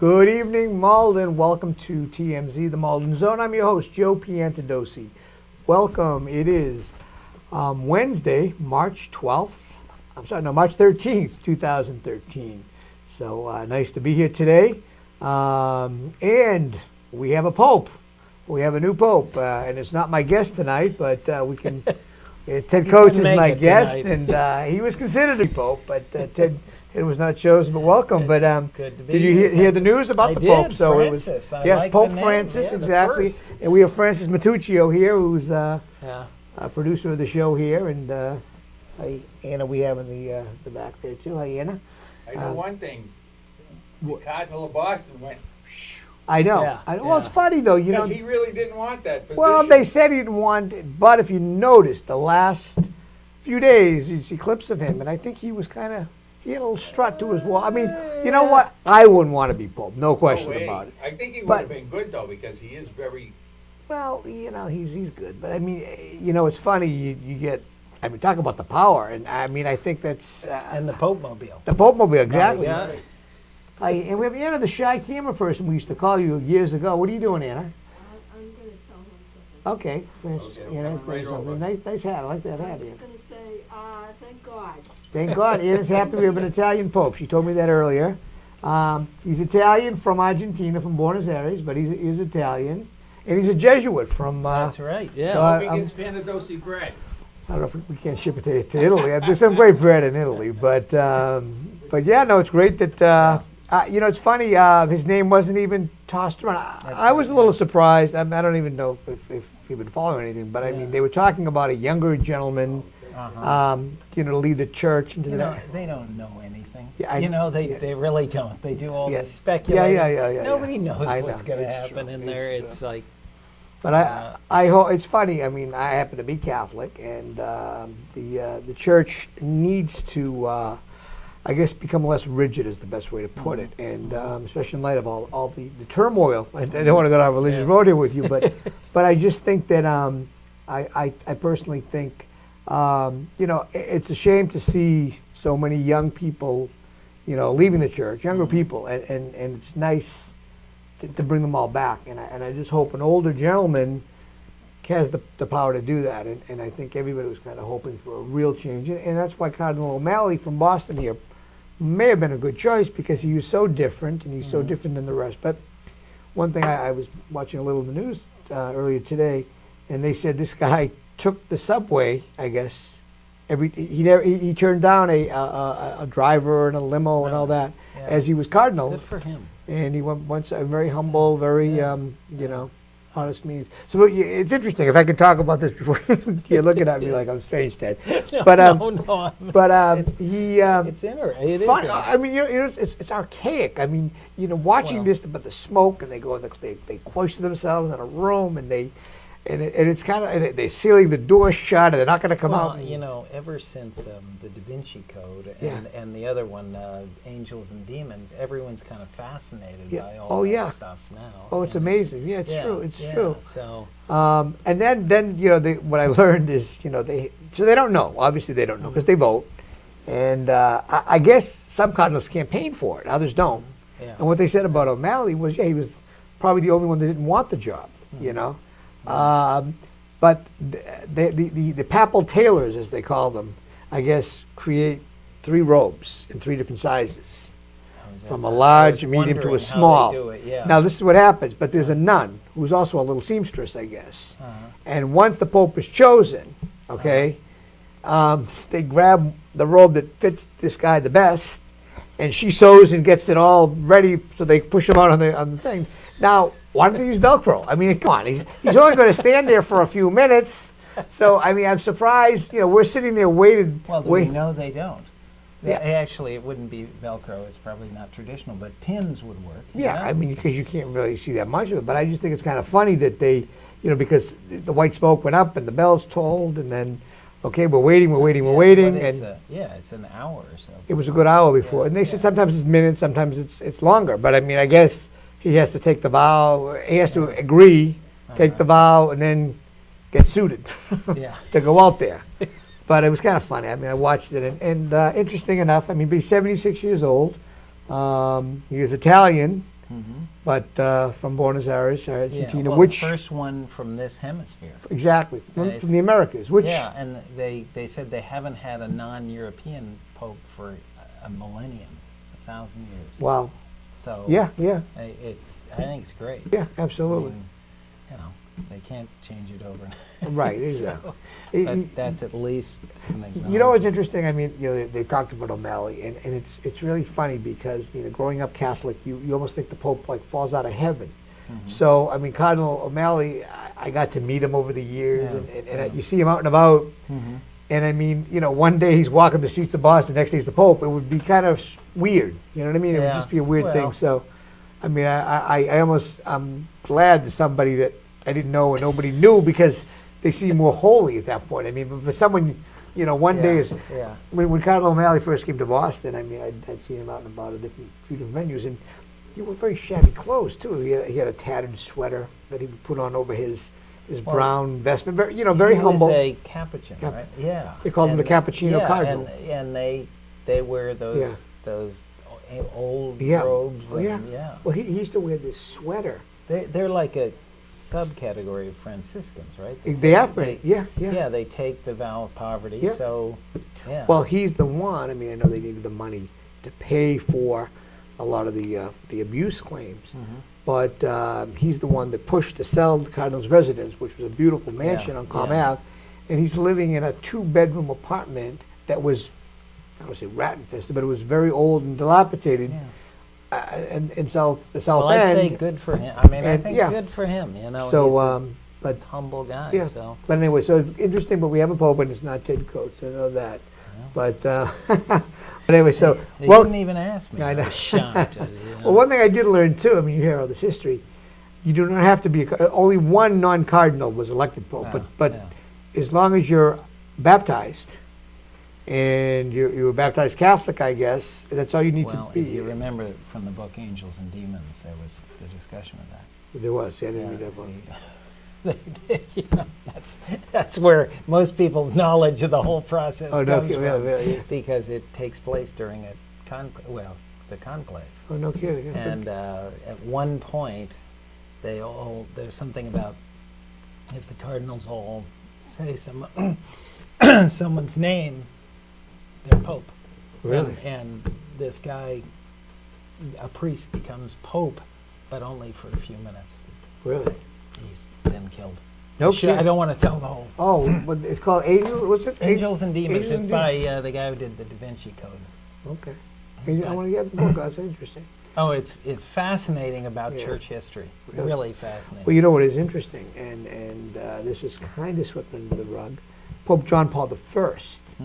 Good evening, Malden. Welcome to TMZ, the Malden Zone. I'm your host, Joe Piantedosi. Welcome. It is Wednesday, March 12th. March 13th, 2013. So nice to be here today. And we have a pope. We have a new pope. And it's not my guest tonight, but we can... Ted Coates is my guest, tonight. And he was considered a pope, but Ted was not chosen. But welcome. But did you hear the news about the Pope? So Francis. It was Pope Francis, exactly. And we have Francis Matuccio here, who's a producer of the show here, and Anna we have in the back there too. Hi, Anna. I know one thing. The Cardinal of Boston went. I know. Well, it's funny though, because he really didn't want that position. Well, they said he didn't want it, but if you noticed the last few days, you see clips of him, and I think he was he had a little strut to his wall. I mean, you know what? I wouldn't want to be Pope, no question about it. I think he would have been good though, because he is very. Well, he's good, but I mean, it's funny you get. I mean, talk about the power, and I mean, I think that's and the Pope Mobile. The Pope Mobile, exactly. And we have Anna, the shy camera person we used to call you years ago. What are you doing, Anna? I'm going to tell him something. Okay, Francis. Nice hat. I like that hat, Anna. I'm just going to say, thank God. Thank God. Anna's happy we have an Italian Pope. She told me that earlier. He's Italian from Argentina, from Buenos Aires, but he's Italian. And he's a Jesuit from... That's right, yeah. So I hope he gets Piantedosi bread. I don't know if we can't ship it to Italy. There's some great bread in Italy. But yeah, no, it's great that... it's funny, his name wasn't even tossed around. I was a little surprised. I don't even know if he'd been following anything, but I mean, they were talking about a younger gentleman, to lead the church into They don't know anything. Yeah, they really don't. They do all this speculating. Yeah. Nobody knows what's going to happen in there. It's like... But I hope it's funny. I mean, I happen to be Catholic, and the church needs to... I guess become less rigid is the best way to put it, and especially in light of all the turmoil. I don't want to go down a religious road here with you, but I just think that I personally think it's a shame to see so many young people leaving the church, younger people, and it's nice to bring them all back, and I just hope an older gentleman has the power to do that, and I think everybody was kind of hoping for a real change, and that's why Cardinal O'Malley from Boston here may have been a good choice, because he was so different, and he's so different than the rest. But one thing, I was watching a little of the news earlier today, and they said this guy took the subway, I guess, he turned down a driver and a limo and all that as he was cardinal. Good for him. And he went very humble, very honest means. So it's interesting. If I could talk about this before you're looking at me like I'm strange, Ted. But it's interesting. It is fun. I mean, it's archaic. I mean, watching this, but the smoke, and they go and they cloister themselves in a room, and it's kind of they're sealing the door shut, and they're not going to come out. Ever since the Da Vinci Code and the other one, Angels and Demons, everyone's kind of fascinated by all that stuff now. Oh, it's amazing. Yeah, it's true. It's true. So, and then what I learned is they don't know. Obviously, they don't know because they vote, and I guess some cardinals campaign for it, others don't. Yeah. And what they said about O'Malley was, he was probably the only one that didn't want the job. But the papal tailors, as they call them, I guess, create 3 robes in 3 different sizes, from a large, a medium to a small. Now, this is what happens, but there's a nun who's also a little seamstress, I guess. And once the Pope is chosen, they grab the robe that fits this guy the best, and she sews and gets it all ready, so they push him out on the thing. Now, why don't they use Velcro? I mean, come on. He's only going to stand there for a few minutes. So, I mean, I'm surprised. We're sitting there waiting. Well, we know they don't? Actually, it wouldn't be Velcro. It's probably not traditional, but pins would work. Yeah, I mean, because you can't really see that much of it. But I just think it's kind of funny that they, because the white smoke went up and the bells tolled, and then, we're waiting. And it's an hour or so. It was a good hour before. And they said sometimes it's minutes, sometimes it's longer. But, I mean, I guess he has to take the vow. He has to agree, take the vow, and then get suited to go out there. But it was kind of funny. I mean, I watched it, and interesting enough, I mean, but he's 76 years old. He was Italian, but from Buenos Aires, Argentina, well, which the first one from this hemisphere. Exactly, from the Americas, which and they said they haven't had a non-European pope for a millennium, 1,000 years. Wow. So yeah, I think it's great. Yeah, absolutely. I mean, you know, they can't change it overnight. Right, exactly. But that's at least You know what's interesting? I mean, they talked about O'Malley, and it's really funny because growing up Catholic, you almost think the Pope like falls out of heaven. So I mean, Cardinal O'Malley, I got to meet him over the years, and you see him out and about. And I mean, one day he's walking the streets of Boston, the next day he's the Pope. It would be kind of weird, you know what I mean? It would just be a weird thing. So, I mean, I'm glad that somebody that I didn't know and nobody knew, because they seem more holy at that point. I mean, but for someone, one day is when Cardinal O'Malley first came to Boston. I mean, I'd seen him out and about at few different venues, and he wore very shabby clothes too. He had a tattered sweater that he would put on over his brown vestment. Very, very humble. He was a Capuchin, right? Yeah. They called him the Cappuccino Cardinal. And they wear those old robes. Well, he used to wear this sweater. They're like a subcategory of Franciscans, right? They are, yeah. Yeah, they take the vow of poverty. Yeah. So, yeah. Well, he's the one. I mean, I know they needed the money to pay for a lot of the abuse claims, but he's the one that pushed to sell the Cardinal's residence, which was a beautiful mansion on Comm Ave, and he's living in a 2-bedroom apartment that was, I don't want to say rat-infested, but it was very old and dilapidated. In South End. I'd say good for him. I mean, I think good for him. So, he's but humble guy. Yeah. So. But anyway, so it's interesting. But we have a Pope, and it's not Ted Coates. I know that. But but anyway, so They didn't even ask me. I know. I was shocked. Well, one thing I did learn too. I mean, you hear all this history. You do not have to be. Only one non-cardinal was elected Pope. But as long as you're baptized, and you were baptized Catholic, I guess that's all you need to be. Well, if you remember from the book Angels and Demons, there was the discussion of that. There was. I didn't read that book. That's where most people's knowledge of the whole process comes from, really. because it takes place during the conclave. Oh, no kidding. And at one point, there's something about if the cardinals all say someone's name, they're Pope. Really? And this guy, a priest, becomes Pope, but only for a few minutes. Really? He's then killed. No kidding. I don't want to tell the whole. Oh, but it's called Angels. What's it? Angels and Demons. Angels It's by the guy who did the Da Vinci Code. Okay. I want to get the book. That's interesting. Oh, it's fascinating about Yeah. church history. Really? Really fascinating. Well, you know what is interesting, and this is kind of swept under the rug. Pope John Paul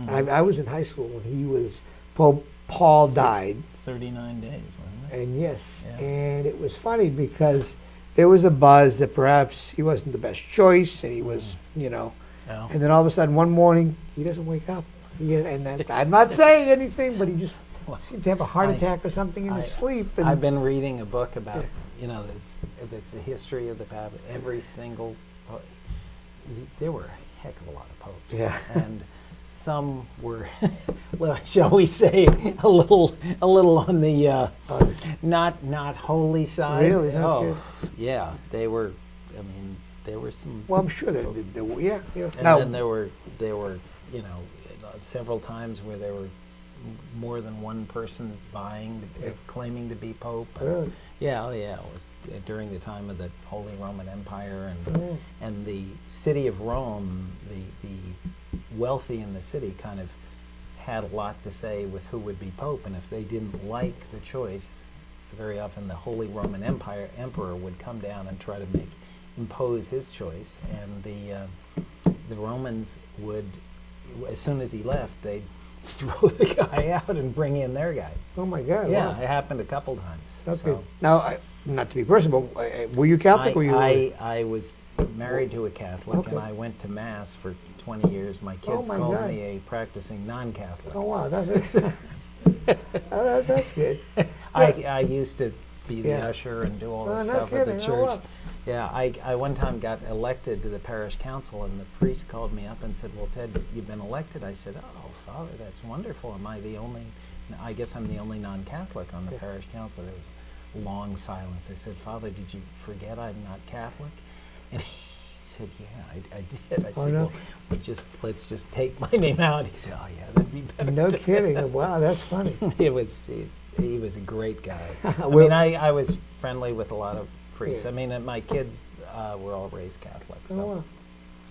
I. I was in high school when he was Pope. Paul died. 39 days, wasn't it? And yes, Yeah. and it was funny because there was a buzz that perhaps he wasn't the best choice, and he was, No. and then all of a sudden one morning he doesn't wake up. I'm not saying anything, but he just seemed to have a heart attack or something in his sleep. And I've been reading a book about, it's a history of the Pope. Every single Pope. There were a heck of a lot of popes. Yeah. And some were, well, shall we say, a little on the not holy side. Really? Oh, yeah. They were. I mean, there were some. Well, I'm sure there were. Yeah. And Now, then there were several times where there were more than one person claiming to be Pope. Really? Yeah. It was during the time of the Holy Roman Empire, and the city of Rome, the wealthy in the city kind of had a lot to say with who would be Pope, and if they didn't like the choice, very often the Holy Roman Emperor would come down and try to impose his choice, and the Romans would, as soon as he left, they'd throw the guy out and bring in their guy. oh my God! Yeah, Wow. it happened a couple times. Okay. So Now, not to be personal, but were you Catholic? Or were you? I was married to a Catholic, and I went to Mass for 20 years. My kids called God. me a practicing non-Catholic. Oh wow, that's good. I used to be the Yeah. usher and do all Oh, this no stuff at the kidding. Oh, church. wow. Yeah, I one time got elected to the parish council, and the priest called me up and said, "Well, Ted, you've been elected." I said, "Oh, Father, that's wonderful. Am I the only? I guess I'm the only non-Catholic on the parish council." There was long silence. I said, "Father, did you forget I'm not Catholic?" And he said, "Yeah, I did." I said, no. "Well, let's just take my name out." He said, "Oh yeah, that'd be better." No kidding. Wow, that's funny. He was a great guy. I Well- mean, I was friendly with a lot of priests. Yeah. I mean, my kids were all raised Catholic. So, Oh, wow.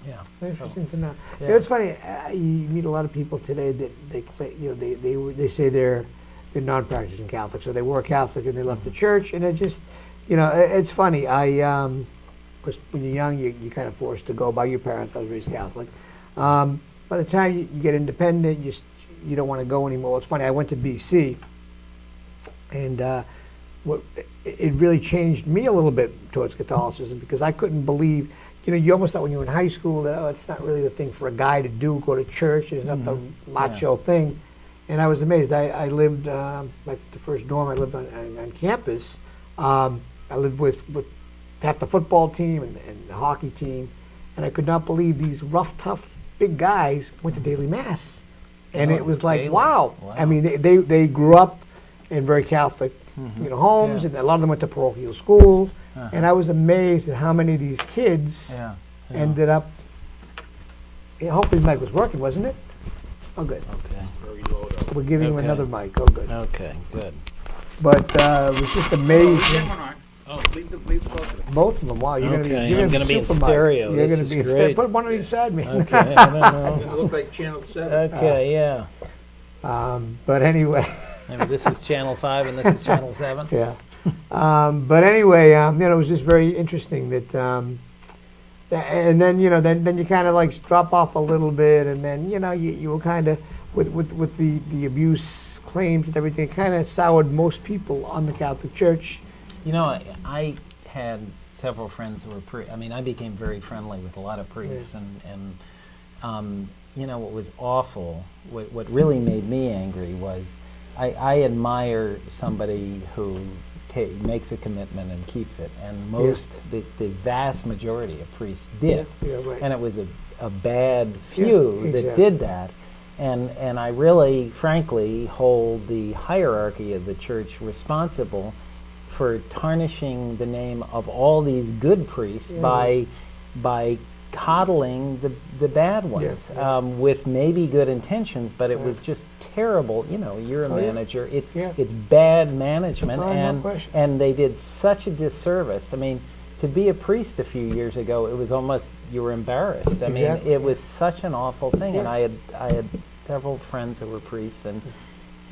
yeah. Interesting to know. yeah. You know, it's funny. You meet a lot of people today that they say they're non-practicing Catholics, so they were Catholic and they left the church, and it just, it's funny. Of course, when you're young, you're kind of forced to go by your parents. I was raised Catholic. By the time you get independent, you don't want to go anymore. It's funny. I went to BC, and it really changed me a little bit towards Catholicism because I couldn't believe. You almost thought when you were in high school that it's not really the thing for a guy to do, go to church. It's not the macho thing. And I was amazed. I lived, the first dorm I lived on campus. I lived with half the football team and the hockey team. And I could not believe these rough, tough, big guys went to daily mass. And it was like, daily? wow. Wow. I mean, they grew up in very Catholic homes, Yeah. and a lot of them went to parochial schools. Uh-huh. And I was amazed at how many of these kids Yeah. ended up. Hopefully, the mic was working, wasn't it? Oh, good. Okay. Very low though. We're giving him Okay. another mic. Oh, good. Okay. Good. But it was just amazing. Oh, leave the both of them. Both of them. Wow, you're Okay, you're I'm gonna be in super mic. stereo. You're This gonna is be in great. Put one on each side, me. Okay. I don't know. It's gonna look like Channel 7. Okay. Yeah. But anyway, Maybe this is Channel 5 and this is Channel 7. yeah. But anyway, it was just very interesting that. And then then you kind of like drop off a little bit, and then you were kind of with the abuse claims and everything, kind of soured most people on the Catholic Church. I had several friends who were priests. I mean, I became very friendly with a lot of priests, and what was awful, what really made me angry was I admire somebody who makes a commitment and keeps it, and the vast majority of priests did. Yeah, right. And it was a bad few Yeah, that exactly. did that. And I really, frankly, hold the hierarchy of the church responsible for tarnishing the name of all these good priests by coddling the bad ones with maybe good intentions, but it was just terrible. You're a manager. It's bad management, Oh, no question. and they did such a disservice. I mean, to be a priest a few years ago, it was almost you were embarrassed. I mean, Exactly. it was such an awful thing, and Yeah. I had several friends who were priests, and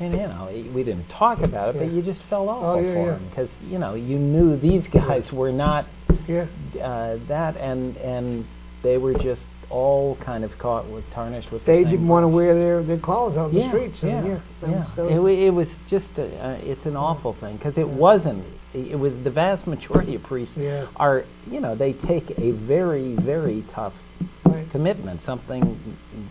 we didn't talk about it, but you just felt awful yeah, for yeah. them because you knew these guys were not Yeah. that, and they were just all kind of caught with tarnished with. They the same didn't want to brush. wear their collars out in the Yeah, streets. yeah. So, It was just it's an awful thing because it wasn't. It was the vast majority of priests Yeah. are they take a very, very tough right. commitment, something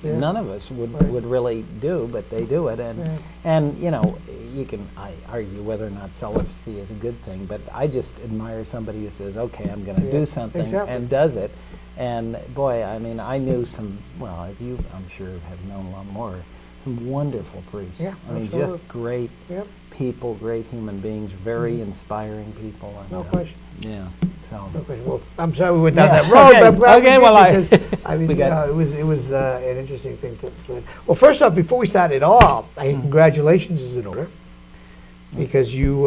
Yeah. none of us would Right. would really do, but they do it, Right. and you can argue whether or not celibacy is a good thing, but I just admire somebody who says, okay, I'm going to Yeah, do something exactly. and does it, and boy, I mean, I knew some, well, as you I'm sure have known a lot more, some wonderful priests. Yeah, I mean, absolutely. just great Yep. people, great human beings, very inspiring people. And, No question. Yeah. So. No question. Well, I'm sorry we went down Yeah. that road, Okay. but I'm glad we Okay, did well, because, I mean, we got- it was an interesting thing to learn. Well, first off, before we start at all, congratulations is in order because you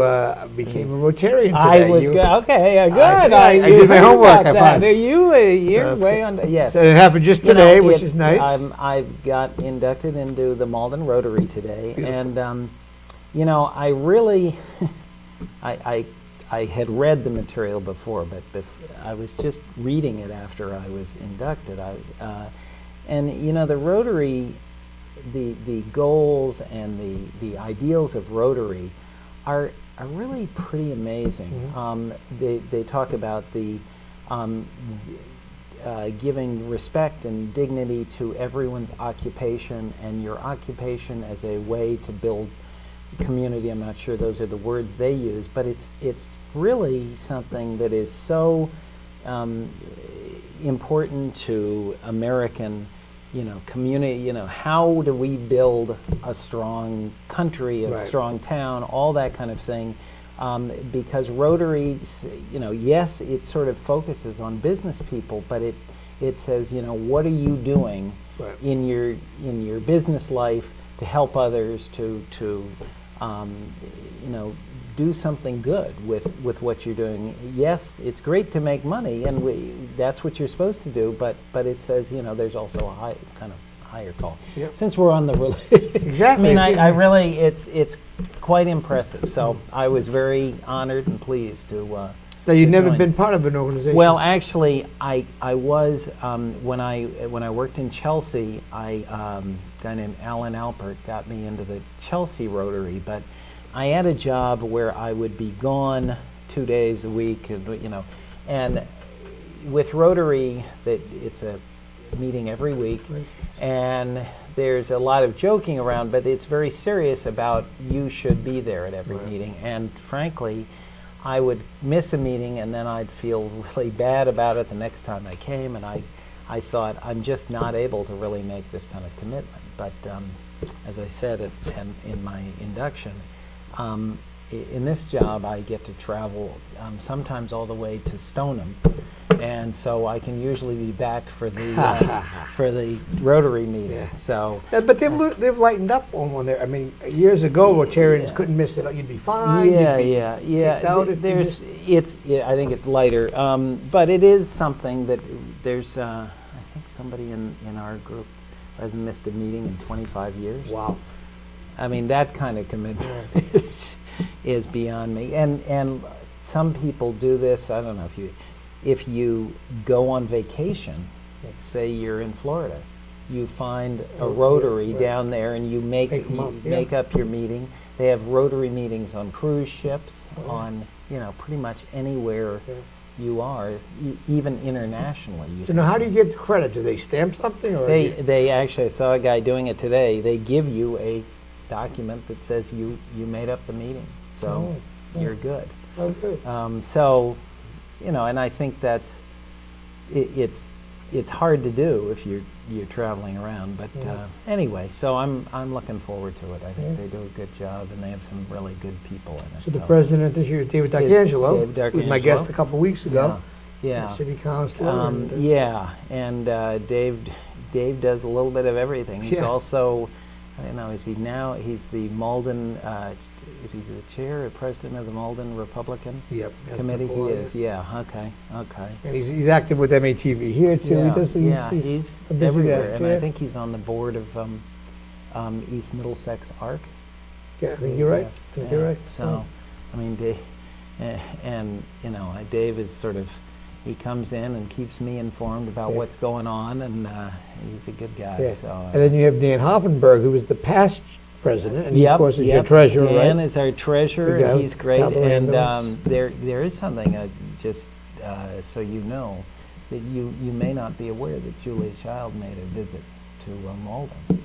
became a Rotarian today. I was You- good. Okay, good. I see. I you did my heard homework, about I that. found. You're That's way good. on. Yes. So it happened just You know, today, which is nice. I've got inducted into the Malden Rotary today, Beautiful. and I really, I had read the material before, but I was just reading it after I was inducted. The Rotary, the goals and the ideals of Rotary are really pretty amazing. They talk about the giving respect and dignity to everyone's occupation, and your occupation as a way to build community. I'm not sure those are the words they use, but it's really something that is so important to American community. How do we build a strong country, a Right. strong town, all that kind of thing. because Rotary, you know, yes, it sort of focuses on business people, but it says, you know, what are you doing Right. in your business life to help others to you know, do something good with what you're doing. Yes, it's great to make money, and that's what you're supposed to do, but it says, you know, there's also a kind of higher call. Yep. Since we're on the Exactly. I mean, I really, it's quite impressive. So I was very honored and pleased to Now, you've never join. been part of an organization. Well, actually, I was when I worked in Chelsea. A guy named Alan Alpert got me into the Chelsea Rotary, but I had a job where I would be gone 2 days a week, you know, and with Rotary, that it's a meeting every week, and there's a lot of joking around, but it's very serious about you should be there at every meeting. And frankly, I would miss a meeting, and then I'd feel really bad about it the next time I came, and I thought, I'm just not able to really make this kind of commitment. But as I said in my induction, in this job I get to travel sometimes all the way to Stoneham, and so I can usually be back for the Rotary meeting. Yeah. So, But they've lightened up on one there. I mean, years ago, Rotarians couldn't miss it. You'd be fine. yeah, you'd be yeah. kicked out if you There's, missed- I think it's lighter, but it is something that there's. I think somebody in our group hasn't missed a meeting in 25 years. Wow. I mean, that kind of commitment is beyond me. And some people do this. I don't know if you go on vacation, say you're in Florida, you find a Rotary down there, and you make up your meeting. They have Rotary meetings on cruise ships, on, you know, pretty much anywhere you are, even internationally. So now, how do you get the credit? Do they stamp something, or They actually, I saw a guy doing it today. They give you a document that says you made up the meeting, so you're good. Oh, good. So, you know, and I think that's it's hard to do if you're traveling around. But anyway, so I'm looking forward to it. I think they do a good job, and they have some really good people in it. So the president this year is David D'Angelo, David who was my D'Angelo. guest a couple weeks ago. Yeah. City councilor. Yeah, and Dave does a little bit of everything. He's also, I don't know, he's the Malden, is he the chair or president of the Malden Republican Committee? He is, okay. And he's active with MATV here too. He's a busy everywhere, guy, and I think he's on the board of East Middlesex ARC. Yeah, I think you're right. You're right. So, I mean, Dave, and you know, Dave is sort of, he comes in and keeps me informed about what's going on, and he's a good guy. Yeah. So, and then you have Dan Hoffenberg, who was the past president, and he, of course, is your yep. treasurer, right? Dan is our treasurer, and he's great. And ambulance. there is something, just so you know, that you may not be aware that Julia Child made a visit to Malden.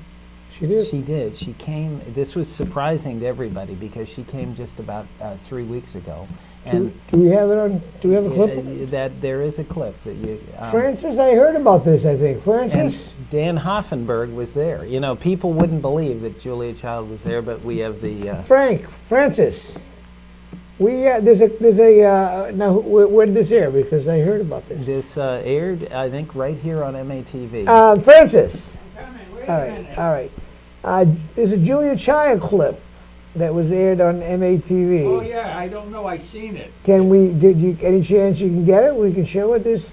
She did? She did. She came, this was surprising to everybody, because she came just about 3 weeks ago. And do we have it on? Do we have a clip? That there is a clip that you. Francis, I heard about this. I think Francis. And Dan Hoffenberg was there. You know, people wouldn't believe that Julia Child was there, but we have the. Francis. We there's a now where did this air? Because I heard about this. This aired, I think, right here on MATV. Francis. Wait All a right. minute. All right. There's a Julia Child clip that was aired on MATV. Oh, yeah, I don't know, I've seen it. Any chance you can get it? We can show it this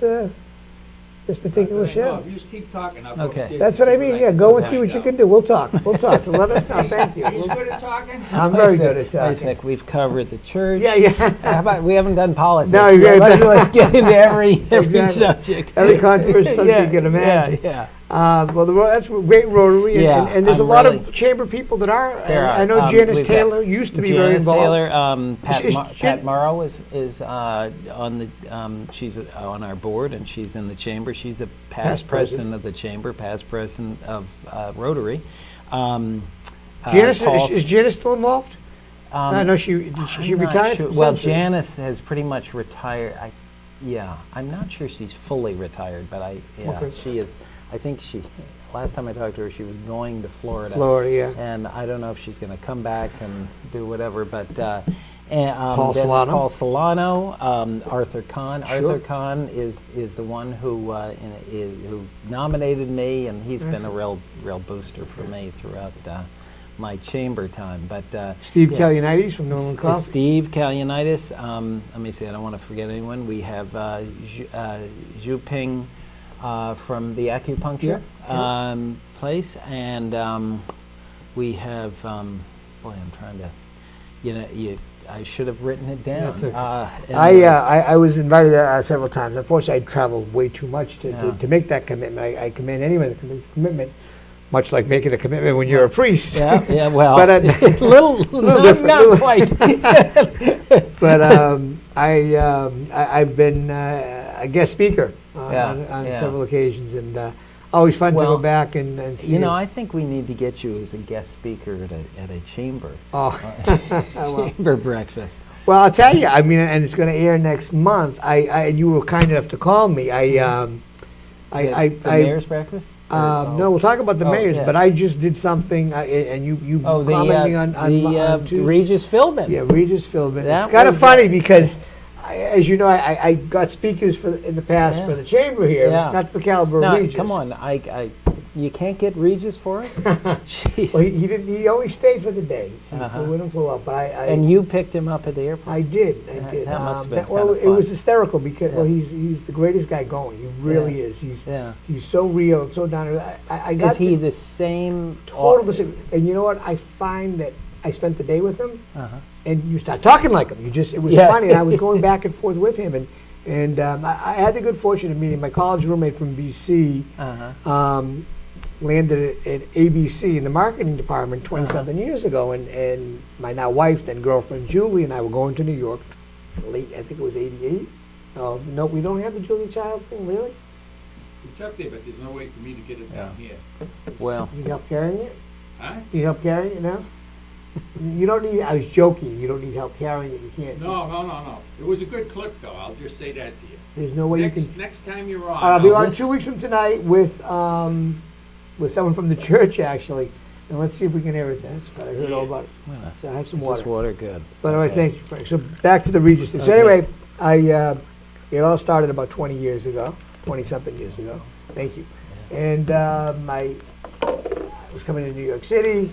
particular No, show. if you just keep talking, I'll go Okay. upstairs That's and what I see mean. what Yeah, can go and see find what you out. can do. We'll talk. Let us know. Thank you. He's good at talking? I'm very good at talking. Isaac, we've covered the church. Yeah. How about, we haven't done politics. No, yet. yeah, Let's get into every Exactly. subject. Every controversial subject you can imagine. Yeah. Well, that's a great Rotary, and there's I'm a lot really- of chamber people that are. There are. I know Janice We've got Taylor used to be very Janice involved. Taylor, She- Pat Morrow is on the she's on our board, and she's in the chamber. She's a past president of the chamber, past president of Rotary. Janice, Paul- is Janice still involved? I know she I'm not retired. sure. from Well, Century. Janice has pretty much retired. I'm not sure she's fully retired, but Okay. she is. I think last time I talked to her, she was going to Florida. Florida, yeah. And I don't know if she's going to come back and do whatever, but And, Paul then Solano. Paul Solano, Arthur Kahn. Sure. Arthur Kahn is the one who nominated me, and he's been a real booster for me throughout my chamber time. But Steve yeah. Kalianides from New England Coffee. Steve Kalianides. Let me see. I don't want to forget anyone. We have Zhu Ping from the acupuncture place, and we have. Boy, I'm trying to. I should have written it down. That's okay. I was invited several times. Unfortunately, I traveled way too much to make that commitment. I commend anyone that can make a commitment, much like making a commitment when you're a priest. Yeah, well, but little different. not quite. But I've been a guest speaker on several occasions, and always fun to go back and see. I think we need to get you as a guest speaker at a chamber. Chamber breakfast. Well, I'll tell you. I mean, and it's going to air next month. You were kind enough to call me. The mayor's breakfast. No, we'll talk about the mayor's. But I just did something, and you commenting on Tuesday. Regis Philbin. Yeah, Regis Philbin. It's kind of funny because, as you know, I got speakers in the past for the chamber here, not to the caliber of Regis. Come on, you can't get Regis for us? Jeez. Well, he didn't. He only stayed for the day. He flew in and flew out. But and you picked him up at the airport. I did. That must have been well, fun. it was hysterical because he's the greatest guy going. He really is. He's so real and so down to earth. Is he the same? Total the same. And you know what? I find that I spent the day with him, and you start talking like him. It was funny. And I was going back and forth with him, and I had the good fortune of meeting my college roommate from BC. Landed at ABC in the marketing department 20-something years ago, and my now wife, then girlfriend Julie, and I were going to New York late, I think it was 88. No, we don't have the Julie Child thing, really? It's up there, but there's no way for me to get it down here. Well. You help carrying it? Huh? You help carrying it now? You don't need, I was joking, you don't need help carrying it, you can't. No. It was a good clip, though, I'll just say that to you. There's no way you can. Next time you're on. I'll be on 2 weeks from tonight with someone from the church, actually. And let's see if we can hear it then. But I heard all about it. So I have some water. Is water good? But all right, thank you, Frank. So back to the Regis thing. So anyway, it all started about 20-something years ago. Thank you. And I was coming to New York City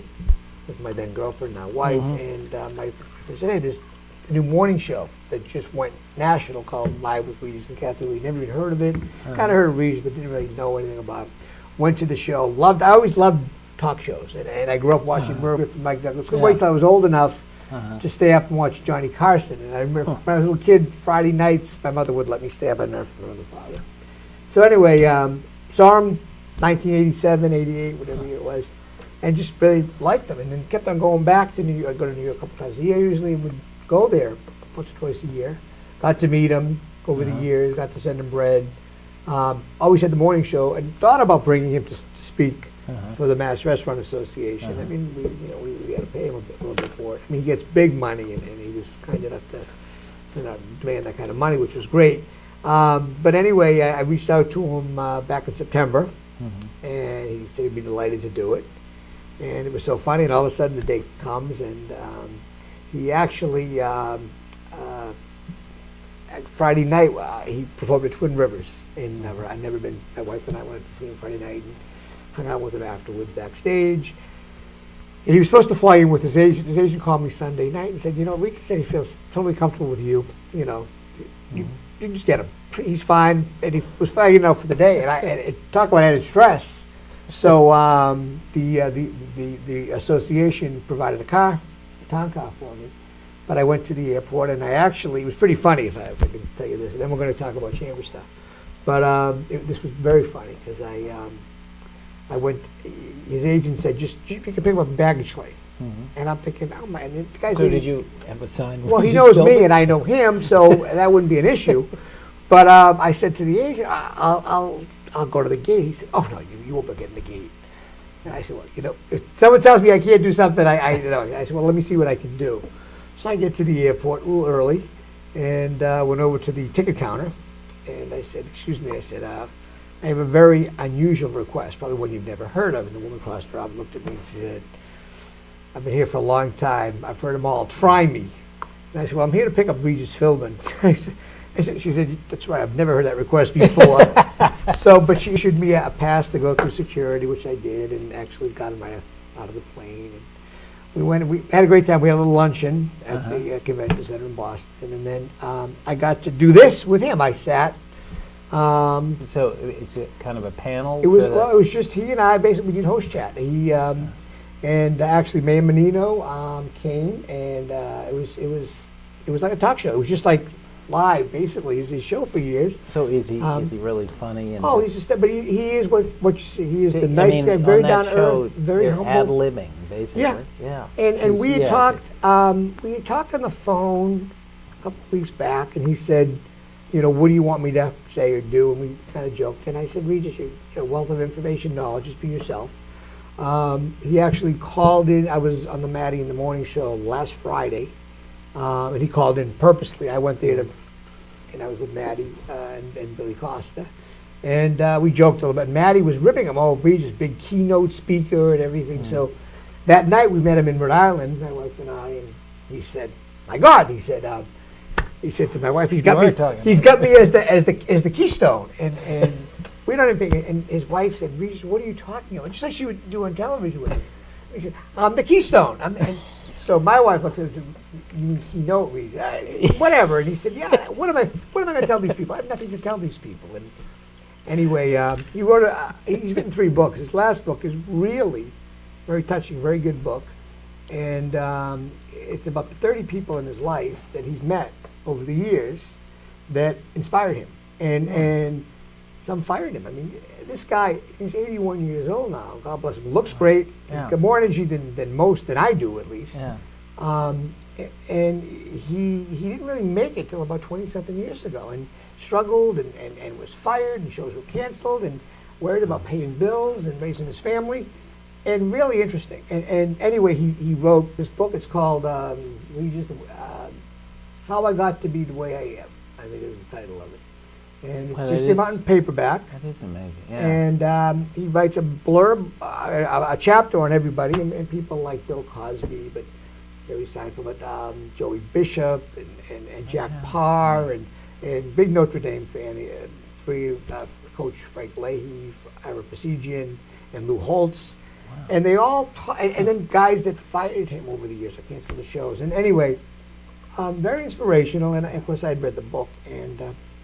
with my then girlfriend, now wife, and my friend said, hey, there's a new morning show that just went national called Live with Regis and Kathy Lee. Never even heard of it. Kind of heard of Regis, but didn't really know anything about it. Went to the show. I always loved talk shows, and I grew up watching Murphy and Mike Douglas. Couldn't wait till I was old enough to stay up and watch Johnny Carson. And I remember when I was a little kid, Friday nights, my mother would let me stay up at night for my father. So anyway, saw him 1987, 88, whatever year it was, and just really liked him. And then kept on going back to New York. I'd go to New York a couple times a year usually, and would go there once or twice a year. Got to meet him over the years, got to send him bread. Always had the morning show, and thought about bringing him to speak for the Mass Restaurant Association. I mean, we had to pay him a little bit for it. I mean, he gets big money, and he was kind enough to not demand that kind of money, which was great. But anyway, I reached out to him back in September, and he said he'd be delighted to do it. And it was so funny, and all of a sudden the date comes, and he actually Friday night, he performed at Twin Rivers, and I'd never been. My wife and I went to see him Friday night and hung out with him afterwards backstage. And he was supposed to fly in with his agent. His agent called me Sunday night and said, Ricky said he feels totally comfortable with you. You just get him. He's fine. And he was flying out for the day. And talk about added stress. So the association provided a town car for me. But I went to the airport, and it was pretty funny, if I can tell you this. And then we're going to talk about chamber stuff. But this was very funny, because I went, his agent said, you can pick him up a baggage claim. And I'm thinking, oh my, and the guy's So did you have a sign? Well, he knows me, and I know him, so that wouldn't be an issue. But I said to the agent, I'll go to the gate. He said, oh no, you won't be getting the gate. And I said, well, if someone tells me I can't do something, I said, well, let me see what I can do. So I get to the airport a little early, and went over to the ticket counter, and I said, excuse me, I said, I have a very unusual request, probably one you've never heard of. And the woman across the room looked at me and said, I've been here for a long time. I've heard them all. Try me. And I said, well, I'm here to pick up Regis Philbin. She said, that's right, I've never heard that request before. But she issued me a pass to go through security, which I did, and actually got him right out of the plane. And we had a great time. We had a little luncheon at the convention center in Boston, and then I got to do this with him. I sat. So it's kind of a panel? It was just he and I. Basically, we did host chat. And actually Mayor Menino came, and it was like a talk show. It was just like live, basically. It's his show for years. So is he really funny? And he's just, but he is what you see. He is the nice guy, very down to earth, very humble. Ad-libbing, basically. Yeah. And we had talked. We had talked on the phone a couple of weeks back, and he said, what do you want me to say or do? And we kind of joked, and I said, Regis, you're a wealth of information, knowledge. Just be yourself. He actually called in. I was on the Maddie in the Morning show last Friday, and he called in purposely. I went there and I was with Maddie and Billy Costa, and we joked a little bit. Maddie was ripping him. Oh, Regis, big keynote speaker and everything. So that night we met him in Rhode Island, my wife and I, and he said, "My God," he said to my wife, "He's got me as the keystone." And we don't even. And his wife said, "Regis, what are you talking about?" Just like she would do on television with him. He said, "I'm the keystone." And so my wife looked at him, "You mean keynote, Regis?" Whatever. And he said, "Yeah. What am I going to tell these people? I have nothing to tell these people." And anyway, he wrote. He's written 3 books. His last book is really very touching, very good book, and it's about the 30 people in his life that he's met over the years that inspired him, and some fired him. I mean, this guy, he's 81 years old now. God bless him. Looks great. Yeah. Got more energy than most, than I do at least. Yeah. And he didn't really make it till about 20-something years ago, and struggled and was fired, and shows were canceled, and worried about paying bills and raising his family. And really interesting. And anyway, he wrote this book. It's called How I Got to Be the Way I Am, I think is the title of it. And it just came out in paperback. That is amazing. Yeah. And he writes a blurb, a chapter on everybody, and people like Bill Cosby, but Jerry Seinfeld, but Joey Bishop, and Jack Parr, and big Notre Dame fan, Coach Frank Leahy, Ira Pasegian, and Lou Holtz. Wow. And they all, and then guys that fired him over the years. I canceled the shows. And anyway, very inspirational. And of course, I'd read the book, and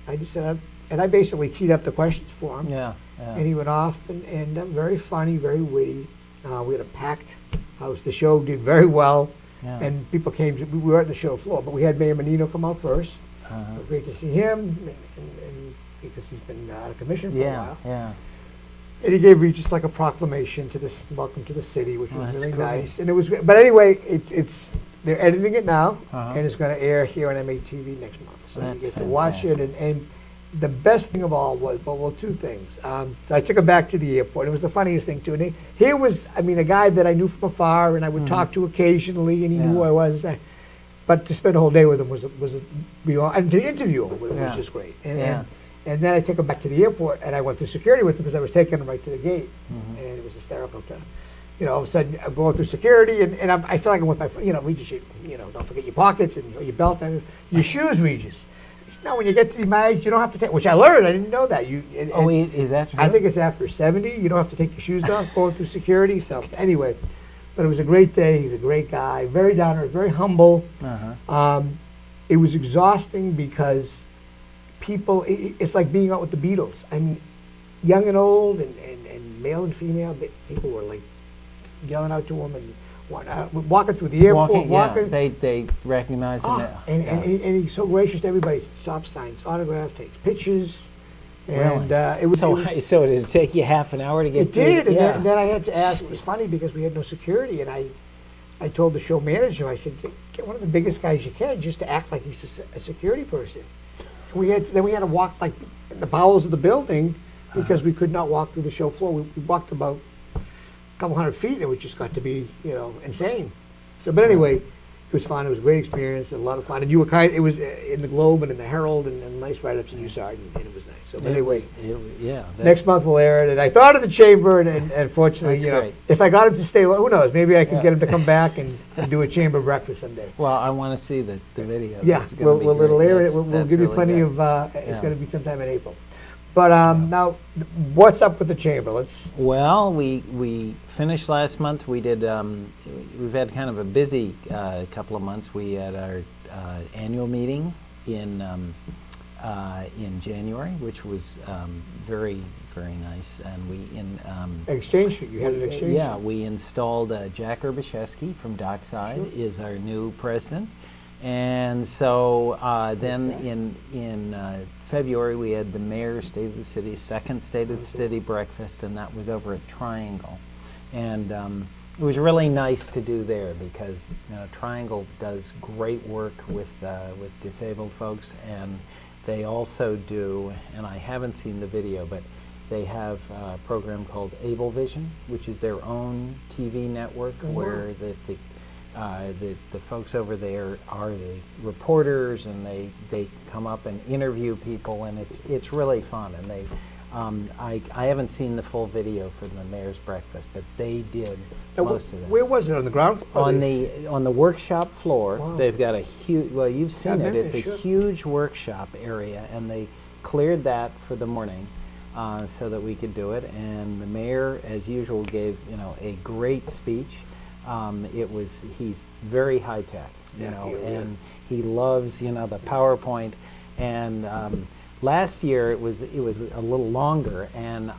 I just said, and I basically teed up the questions for him. Yeah. And he went off, and very funny, very witty. We had a packed house. The show did very well, and people came. We were at the show floor, but we had Mayor Menino come out first. It was great to see him, and because he's been out of commission for a while. Yeah. And he gave me just like a proclamation to this welcome to the city, which was really great. nice. And it was, but anyway, they're editing it now, and it's going to air here on MATV next month. So you get to watch it. And the best thing of all was, well, 2 things. So I took him back to the airport. It was the funniest thing too. And here was, I mean, a guy that I knew from afar, and I would talk to occasionally, and he knew who I was. But to spend a whole day with him was and to interview him was just great. And then I took him back to the airport, and I went through security with him because I was taking him right to the gate, and it was hysterical to, all of a sudden I'm going through security, and I feel like I'm with my, Regis, don't forget your pockets and your belt and your shoes, Regis. No, when you get to be my age, you don't have to take, which I learned. I didn't know that. Is that true? I think it's after 70. You don't have to take your shoes off going through security. So anyway, but it was a great day. He's a great guy, very down to earth, very humble. It was exhausting because people, it's like being out with the Beatles. I mean, young and old, and male and female, people were like yelling out to him and walking through the airport. They recognize him. And he's so gracious to everybody. Stop signs, autographs, takes pictures. And really? So did it take you half an hour to get through? It did, and then I had to ask. It was funny because we had no security, and I told the show manager, I said, get one of the biggest guys you can just to act like he's a security person. We had to walk like in the bowels of the building because we could not walk through the show floor. We walked about a couple hundred feet, and it just got to be insane. So, but anyway, It was fun. It was a great experience and a lot of fun. And you were it was in the Globe and in the Herald and nice write-ups, and you saw it, and it was nice. So anyway, next month we'll air it. And I thought of the chamber, and fortunately, That's you know, great. if I got him to stay, who knows? Maybe I can get him to come back and do a chamber breakfast someday. Well, I want to see the video. Yeah, It's gonna be it'll great. air it. That's- We'll that's give you really plenty good. of. It's Yeah. going to be sometime in April. But now, what's up with the chamber? Let's. Well, we finished last month. We did. We've had kind of a busy couple of months. We had our annual meeting in January, which was very nice, and we Exchange Street. You had an exchange. yeah, we installed Jack Urbaszewski from Dockside is our new president, and so then in February we had the mayor's State of the City, second State of the City breakfast, and that was over at Triangle, and it was really nice to do there because Triangle does great work with disabled folks, and they also do, and I haven't seen the video, but they have a program called Able Vision, which is their own TV network where the folks over there are the reporters, and they come up and interview people, and it's really fun. And they I haven't seen the full video for the mayor's breakfast, but they did most of that. Where was it, on the ground floor? On the workshop floor. Wow. They've got a huge. Well, you've seen I've it. been It's there, a sure. huge workshop area, and they cleared that for the morning so that we could do it. And the mayor, as usual, gave a great speech. He's very high tech, and he loves the PowerPoint. And last year it was a little longer, and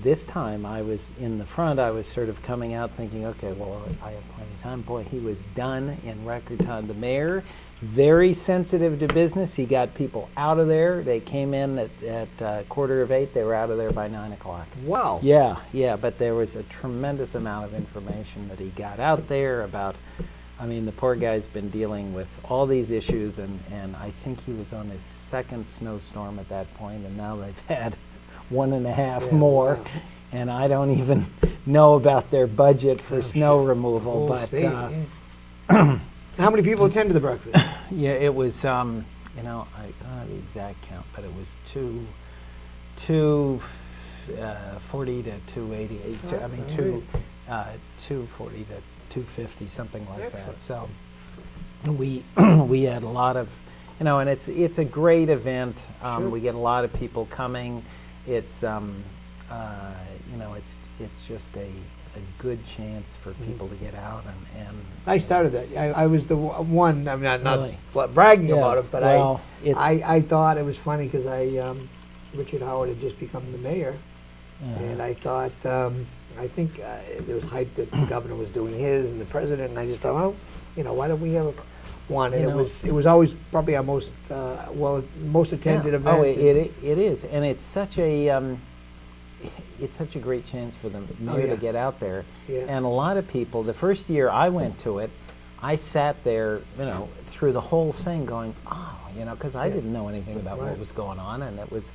this time I was in the front. I was sort of coming out thinking, okay, well, I have plenty of time. Boy, he was done in record time. The mayor, very sensitive to business. He got people out of there. They came in at 7:45. They were out of there by 9 o'clock. Wow. Yeah, but there was a tremendous amount of information that he got out there about. I mean, the poor guy's been dealing with all these issues, and I think he was on his second snowstorm at that point, and now they've had 1.5 more, wow. and I don't even know about their budget for snow removal. Whole But state, yeah. How many people attended the breakfast? yeah, it was. I don't know the exact count, but it was 240 to 280. I mean, 240 to 250, something like Excellent. that. So we had a lot of, and it's a great event. Sure. We get a lot of people coming. It's it's just a good chance for people to get out and I started that. I was the one. I'm not Really? bragging Yeah, about it, but well, I thought it was funny because Richard Howard had just become the mayor, and I thought I think there was hype that the governor was doing his and the president, and I just thought, well, why don't we have one? And it was always probably our most most attended event. Oh, it is, and it's such a great chance for the mayor to get out there. Yeah. And a lot of people, the first year I went to it, I sat there, through the whole thing going, because I didn't know anything about what was going on, and it was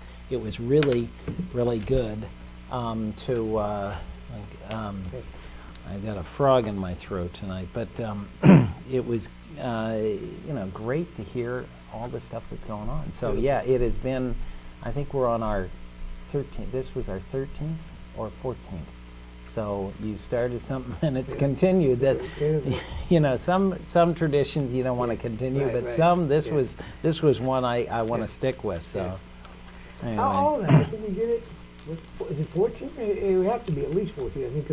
really, really good I've got a frog in my throat tonight, but it was, great to hear all the stuff that's going on. So yeah, it has been, I think we're on our 13th, this was our 13th or 14th. So you started something and it's continued. That some traditions you don't want to continue, but some this was one I want to stick with. So anyway. How old? I think we did it. Is it 14? It would have to be at least 14. I think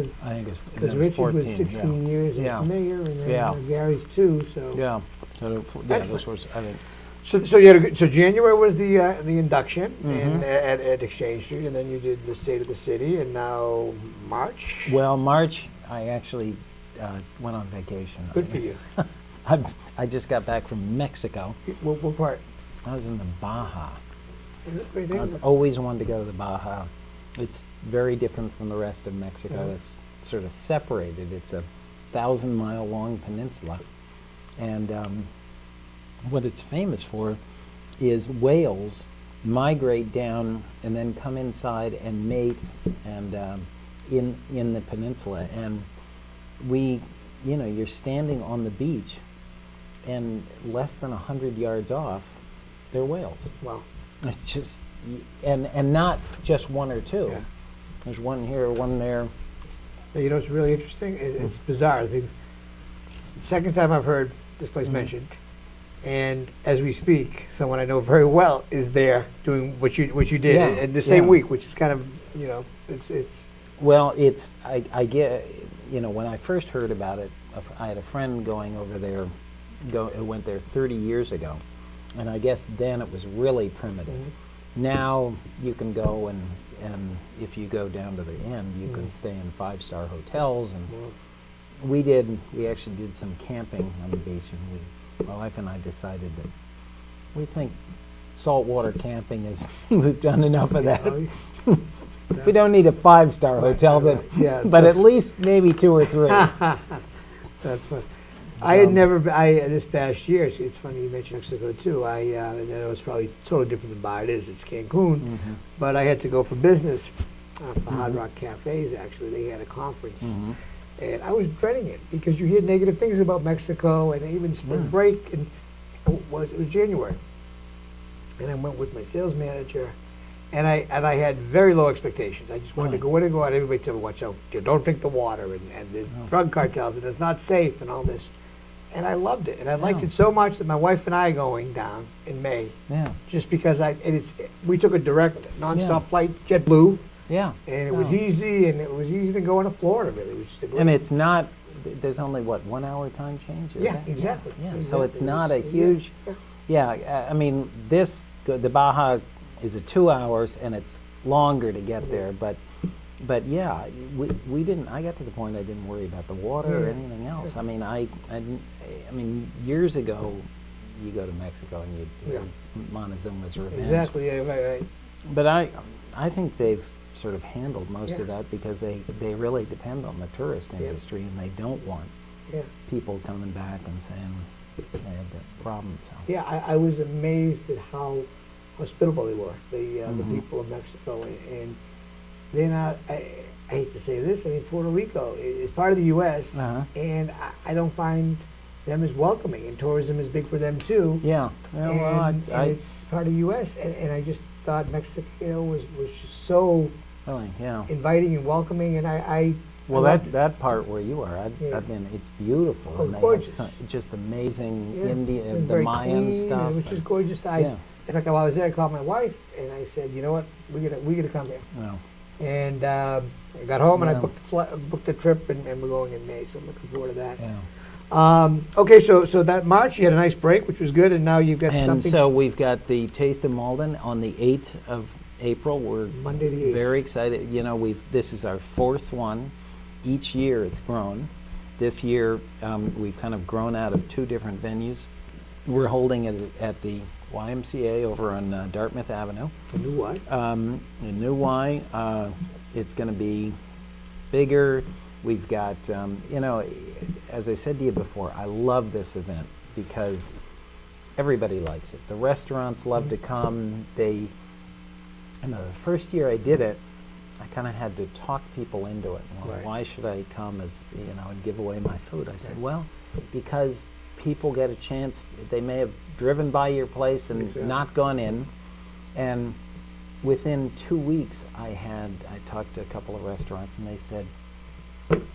because Richard 14, was 16 years as mayor, and then Gary's 2. So this was, I think. So January was the induction and at Exchange Street, and then you did the State of the City, and now March. Well, March I actually went on vacation. Good for you. I just got back from Mexico. What part? I was in the Baja. Great thing. I've always wanted to go to the Baja. It's very different from the rest of Mexico. Yeah. It's sort of separated. It's a 1,000-mile long peninsula, and what it's famous for is whales migrate down and then come inside and mate and in the peninsula. And we you know, you're standing on the beach, and less than 100 yards off, there are whales. Wow. It's just, and not just one or two. Yeah. There's one here, one there. You know what's really interesting? It's bizarre. I think the second time I've heard this place mentioned, and as we speak, someone I know very well is there doing what you did Yeah, in the same yeah. week, which is kind of, you know, it's Well, it's, I get, you know, when I first heard about it, I had a friend going over there, who went there 30 years ago, and I guess then it was really primitive. Now you can go and if you go down to the end, you can stay in 5-star hotels, and we actually did some camping on the beach, and my wife and I decided that we think saltwater camping is, we've done enough of that. We don't need a 5-star hotel, but Yeah, but at least maybe 2 or 3. That's fun. I had never, this past year, it's funny you mentioned Mexico too. And I know it's probably totally different than Bar it is, it's Cancun, but I had to go for business for Hard Rock Cafes, actually. They had a conference, and I was dreading it because you hear negative things about Mexico, and even spring break, and it was January. And I went with my sales manager, and I had very low expectations. I just wanted to go in and go out. Everybody told me, watch out, you don't drink the water, and the drug cartels, and it's not safe, and all this. And I loved it, and I liked it so much that my wife and I are going down in May. Yeah. Just because we took a direct, nonstop flight, JetBlue, Yeah. and it was easy, and it was easy to go into Florida. Really, it was just a great. And it's not. There's only what, 1 hour time change? Or Yeah, that? exactly. Yeah. So Exactly. it's not a It's- huge. yeah. Yeah. I mean, the Baja is a 2 hours, and it's longer to get there, but yeah, we didn't. I got to the point I didn't worry about the water or anything else. I mean, I mean, years ago, you go to Mexico and you do Montezuma's Revenge. Exactly. Yeah. Right. But I think they've sort of handled most of Yeah. that because they really depend on the tourist industry, and they don't want Yeah. people coming back and saying they had that problem. So. Yeah. I was amazed at how hospitable they were. The people of Mexico, and they're not. I hate to say this. I mean, Puerto Rico is part of the U.S. And I don't find them as welcoming, and tourism is big for them too. Yeah. Yeah, well, and it's part of the U.S. And I just thought Mexico was just so really, yeah. inviting and welcoming, and Well, I loved it. that part where you are, I've been. It's beautiful, Oh, and they gorgeous. have just amazing Yeah, Indian, and the very Mayan clean, stuff. and it was just gorgeous. Yeah. In fact, while I was there, I called my wife and I said, you know what, we gotta come here. Well, And I got home and I Yeah. booked the trip, and we're going in May, so I'm looking forward to that. yeah. Okay, so that March you had a nice break, which was good, and now you've got And something. so we've got the Taste of Malden on the 8th of April. We're Monday the 8th. very excited. You know, this is our 4th one. Each year it's grown. This year we've kind of grown out of 2 different venues. We're holding it at the YMCA over on Dartmouth Avenue. A new what? A new Y. It's going to be bigger. We've got, you know, as I said to you before, I love this event because everybody likes it. The restaurants love to come. You know, the first year I did it, I kind of had to talk people into it. Well, Right. why should I come and give away my food? I said, well, because people get a chance. They may have driven by your place and Exactly. not gone in, and within 2 weeks, I talked to a couple of restaurants, and they said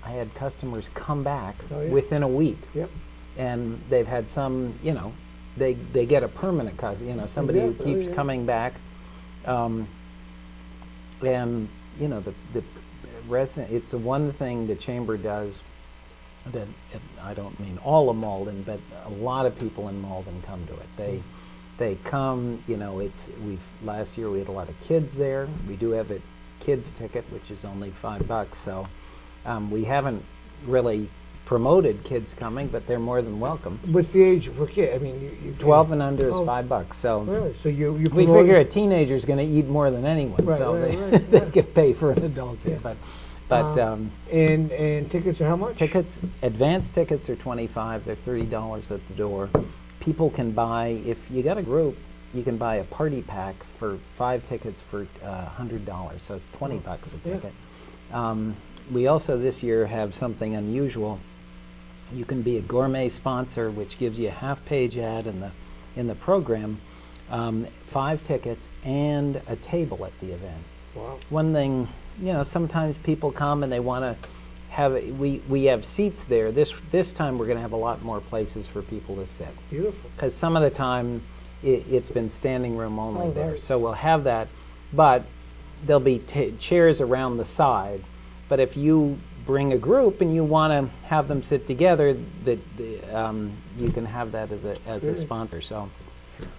I had customers come back within a week. Yep. And they've had some, you know, they get a permanent customer, somebody who keeps coming back, and you know the resident. It's the one thing the chamber does that I don't mean all of Malden, but a lot of people in Malden come to it. They come, you know. Last year we had a lot of kids there. We do have a kids ticket, which is only $5. So we haven't really promoted kids coming, but they're more than welcome. What's the age for kids? I mean, you 12 and under is Oh. $5. So Really? So you we promote- figure a teenager's going to eat more than anyone, Right, so right, they can pay for an adult. Yeah. But and tickets are how much? advanced tickets are $25. They're $30 at the door. People can buy, if you got a group, you can buy a party pack for 5 tickets for $100. So it's $20 a Yeah. ticket. We also this year have something unusual. You can be a gourmet sponsor, which gives you a half-page ad in the program, 5 tickets, and a table at the event. Wow. One thing, sometimes people come and they want to have we have seats there. This time we're going to have a lot more places for people to sit. Beautiful. Because some of the time it's been standing room only Oh, there. right. So we'll have that, but there'll be chairs around the side. But if you bring a group and you want to have them sit together, you can have that as a sponsor. So.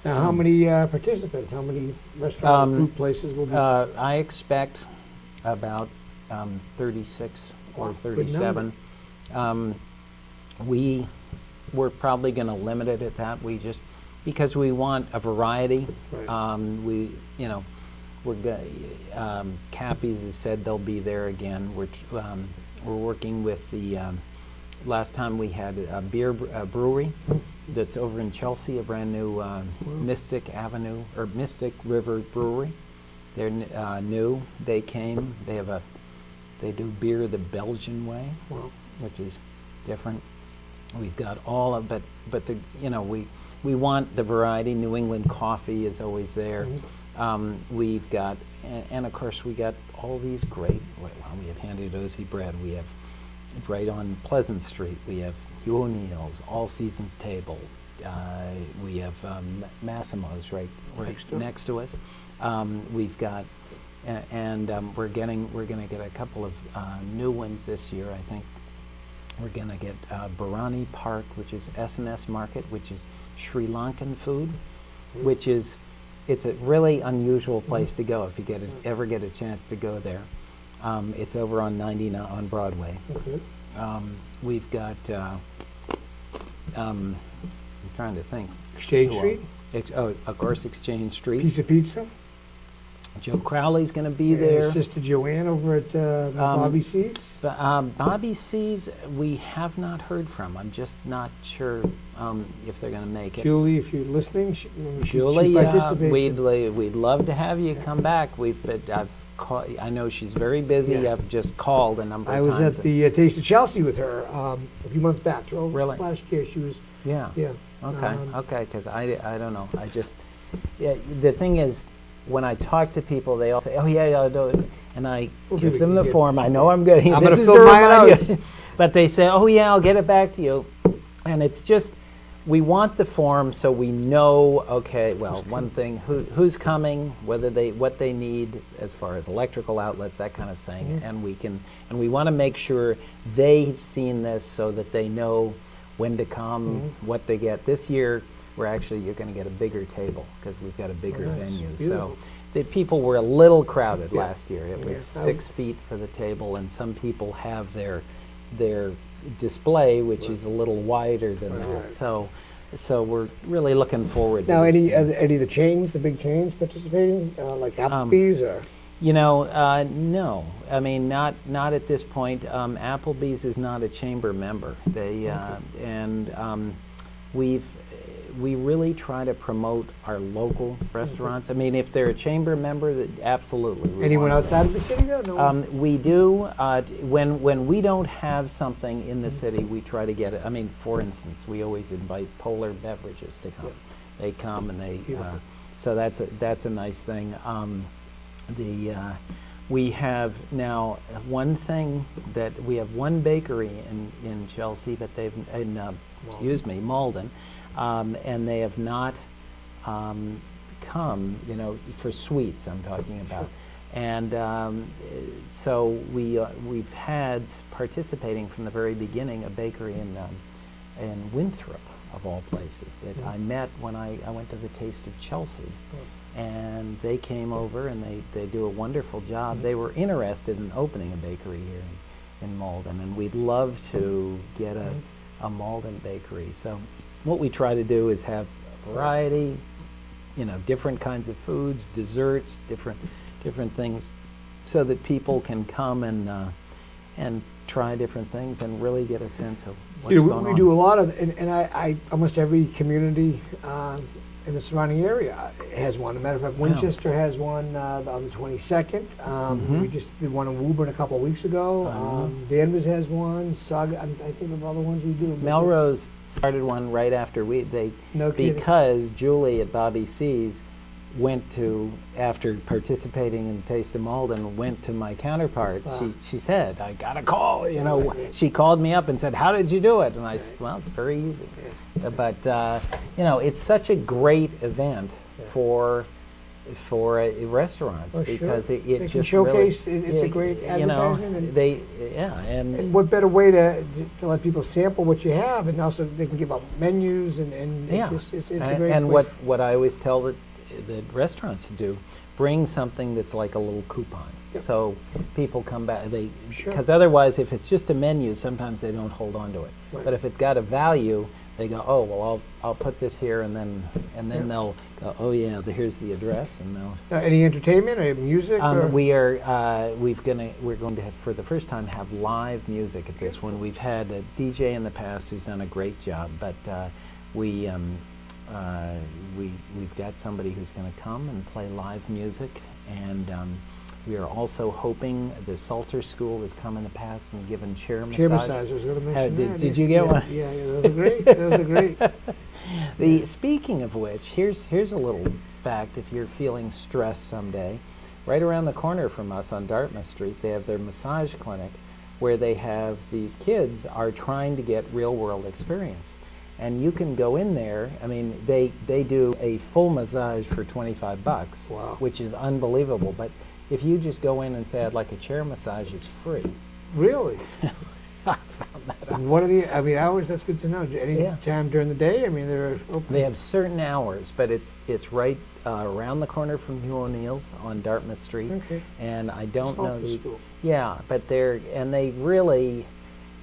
Now, how many participants? How many restaurant food places will be? I expect about 36 or Wow, good 37. We're probably going to limit it at that. Because we want a variety. Right. Cappy's has said they'll be there again. We're working with the last time we had a brewery that's over in Chelsea, a brand new Mystic River Brewery. They're new. They came. They do beer the Belgian way, Wow. which is different. We've got all of, but we want the variety. New England coffee is always there. We've got, and of course we got all these great. We have Piantedosi bread. We have right on Pleasant Street. We have Hugh O'Neill's All Seasons Table. We have Massimo's right next to us. We've got, and we're going to get a couple of new ones this year. I think we're going to get Barani Park, which is S&S Market, which is Sri Lankan food, which is it's a really unusual place to go if you ever get a chance to go there. It's over on 99 on Broadway. We've got I'm trying to think. Exchange Street? Of course, Exchange Street. Piece of pizza? Joe Crowley's going to be there. Sister Joanne over at Bobby C's? Bobby C's, we have not heard from. I'm just not sure if they're going to make it. Julie, if you're listening, she Julie, participates. we'd love to have you come back. I know she's very busy. Yeah. I've just called a number of I times. was at the Taste of Chelsea with her a few months back. Really? Last year she was. Yeah. Yeah. Okay, because I don't know. The thing is, when I talk to people, they all say, "Oh yeah, I'll do it," and I give them the form. I know I'm good. I'm This gonna is fill the mine out. reminder. But they say, "Oh yeah, I'll get it back to you," and it's just we want the form so we know. Okay, well, one thing: who's coming, what they need as far as electrical outlets, that kind of thing, and we want to make sure they've seen this so that they know when to come, what they get. This year, you're going to get a bigger table because we've got a bigger venue. Beautiful. So the people were a little crowded Yeah. last year. It was Yeah. 6 feet for the table, and some people have their display, which is a little wider than Right. that. So we're really looking forward to Now, this. any of the chains, the big chains participating, like Applebee's or? No. I mean, not at this point. Applebee's is not a chamber member. We really try to promote our local restaurants. I mean, if they're a chamber member, absolutely. Anyone outside of the city though? No. We do. When we don't have something in the city, we try to get it. I mean, for instance, we always invite Polar Beverages to come. Yeah. They come and they. Beautiful. So that's a nice thing. We have now one thing that we have one bakery in Chelsea, but they've Malden, and they have not come. For sweets, I'm talking about. And so we've had participating from the very beginning a bakery in Winthrop, of all places, that I met when I went to the Taste of Chelsea. And they came over and they do a wonderful job. They were interested in opening a bakery here in Malden, and we'd love to get a Malden bakery. So what we try to do is have variety, different kinds of foods, desserts, different things, so that people can come and try different things and really get a sense of what's going on. We do a lot of, and I almost every community in the surrounding area has one. As a matter of fact, Winchester has one on the 22nd. We just did one in Woburn a couple of weeks ago. Danvers has one. Saga, I think of all the ones we do. Melrose started one right after No kidding. because Julie at Bobby C's went to, after participating in Taste of Malden, went to my counterpart. She said, I got a call, you know. She called me up and said, how did you do it? And I said, well, it's very easy. But, you know, it's such a great event for restaurants because it they just can showcase. Really, it's a great advertisement. And what better way to let people sample what you have, and also they can give out menus and it's a great. And way. what I always tell the restaurants to do, bring something that's like a little coupon. Yep. So people come back, because otherwise if it's just a menu, sometimes they don't hold on to it. Right. But if it's got a value, they go, oh, well, I'll put this here, and then they'll go, oh yeah, here's the address, and they'll. Any entertainment or music? Or? We're going to have, for the first time, have live music at this one. We've had a DJ in the past who's done a great job, but we've got somebody who's going to come and play live music, and we are also hoping the Salter School has come in the past and given chair massage. Chair massage, I was going to mention that. Did you get one? Yeah, those are great. Those are great. Speaking of which, here's a little fact. If you're feeling stressed someday, right around the corner from us on Dartmouth Street, they have their massage clinic, where they have these kids are trying to get real-world experience. And you can go in there. I mean, they do a full massage for $25, wow, which is unbelievable. But if you just go in and say, I'd like a chair massage, it's free. Really? I found that out. What are the, hours? That's good to know. Any time during the day? I mean, they're open. They have certain hours, but it's right around the corner from Hugh O'Neill's on Dartmouth Street. Okay. And I don't know. School. Yeah, but they really,